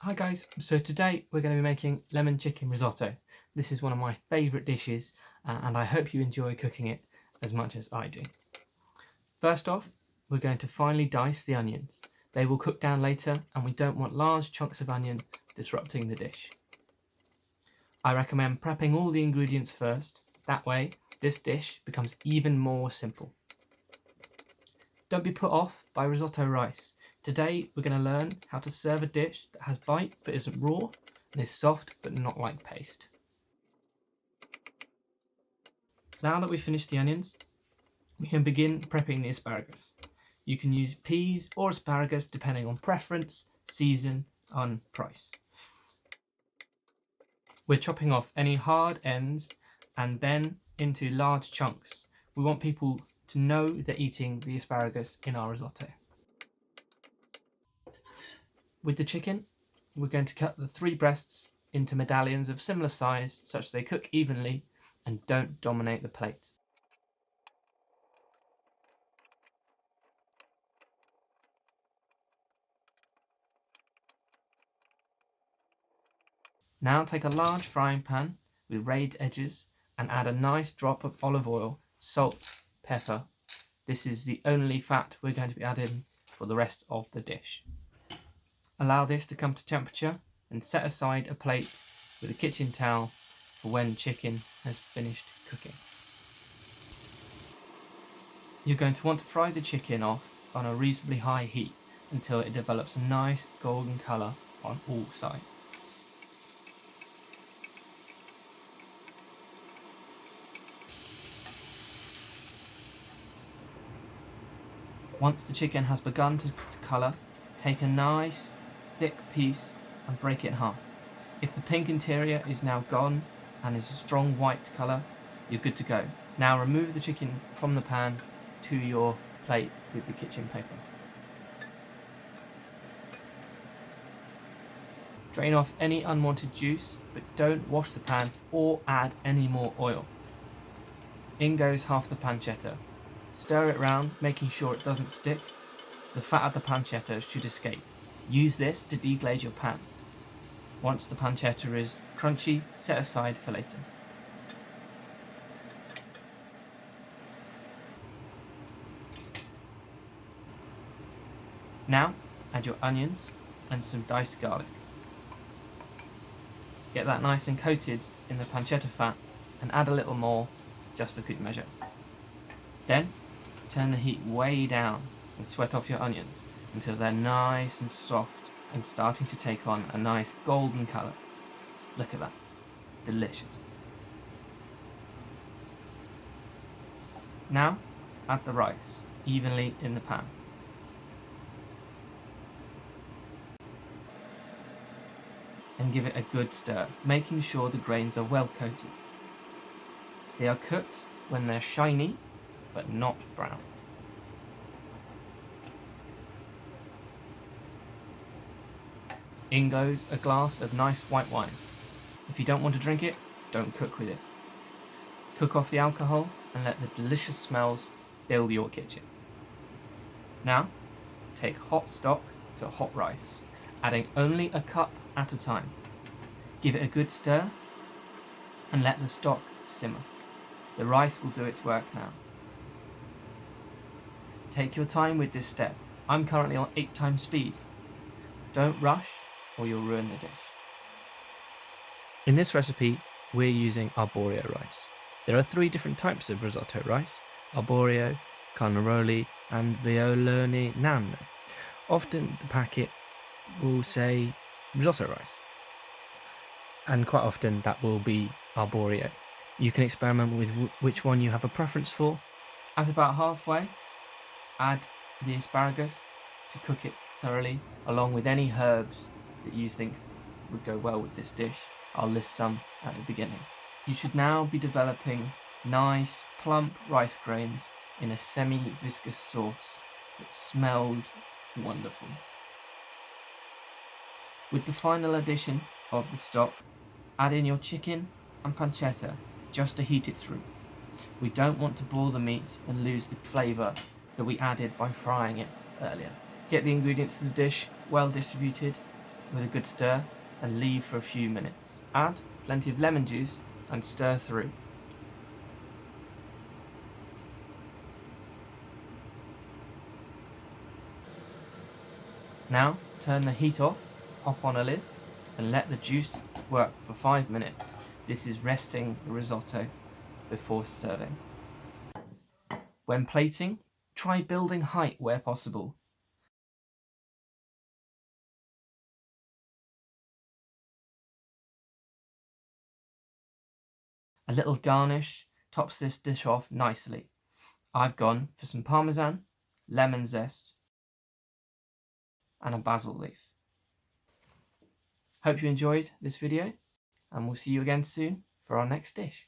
Hi guys, so today we're going to be making lemon chicken risotto. This is one of my favourite dishes and I hope you enjoy cooking it as much as I do. First off, we're going to finely dice the onions. They will cook down later and we don't want large chunks of onion disrupting the dish. I recommend prepping all the ingredients first, that way this dish becomes even more simple. Don't be put off by risotto rice. Today we're going to learn how to serve a dish that has bite but isn't raw and is soft but not like paste. Now that we've finished the onions, we can begin prepping the asparagus. You can use peas or asparagus depending on preference, season and price. We're chopping off any hard ends and then into large chunks. We want people to know they're eating the asparagus in our risotto. With the chicken, we're going to cut the 3 breasts into medallions of similar size such they cook evenly and don't dominate the plate. Now take a large frying pan with rayed edges and add a nice drop of olive oil, salt, pepper. This is the only fat we're going to be adding for the rest of the dish. Allow this to come to temperature and set aside a plate with a kitchen towel for when chicken has finished cooking. You're going to want to fry the chicken off on a reasonably high heat until it develops a nice golden colour on all sides. Once the chicken has begun to colour, take a nice thick piece and break it in half. If the pink interior is now gone and is a strong white colour, you're good to go. Now remove the chicken from the pan to your plate with the kitchen paper. Drain off any unwanted juice, but don't wash the pan or add any more oil. In goes half the pancetta. Stir it round, making sure it doesn't stick. The fat of the pancetta should escape. Use this to deglaze your pan. Once the pancetta is crunchy, set aside for later. Now, add your onions and some diced garlic. Get that nice and coated in the pancetta fat and add a little more just for good measure. Then, turn the heat way down and sweat off your onions until they're nice and soft and starting to take on a nice golden colour. Look at that. Delicious. Now, add the rice evenly in the pan. And give it a good stir, making sure the grains are well coated. They are cooked when they're shiny but not brown. In goes a glass of nice white wine. If you don't want to drink it, don't cook with it. Cook off the alcohol and let the delicious smells fill your kitchen. Now, take hot stock to hot rice, adding only a cup at a time. Give it a good stir and let the stock simmer. The rice will do its work now. Take your time with this step. I'm currently on 8 times speed. Don't rush or you'll ruin the dish. In this recipe, we're using arborio rice. There are 3 different types of risotto rice: arborio, carnaroli and violone nano. Often the packet will say risotto rice, and quite often that will be arborio. You can experiment with which one you have a preference for. At about halfway, add the asparagus to cook it thoroughly, along with any herbs that you think would go well with this dish. I'll list some at the beginning. You should now be developing nice, plump rice grains in a semi-viscous sauce that smells wonderful. With the final addition of the stock, add in your chicken and pancetta just to heat it through. We don't want to boil the meat and lose the flavour that we added by frying it earlier. Get the ingredients to the dish well distributed, with a good stir and leave for a few minutes. Add plenty of lemon juice and stir through. Now turn the heat off, pop on a lid and let the juice work for 5 minutes. This is resting the risotto before serving. When plating, try building height where possible. A little garnish tops this dish off nicely. I've gone for some parmesan, lemon zest and a basil leaf. Hope you enjoyed this video and we'll see you again soon for our next dish.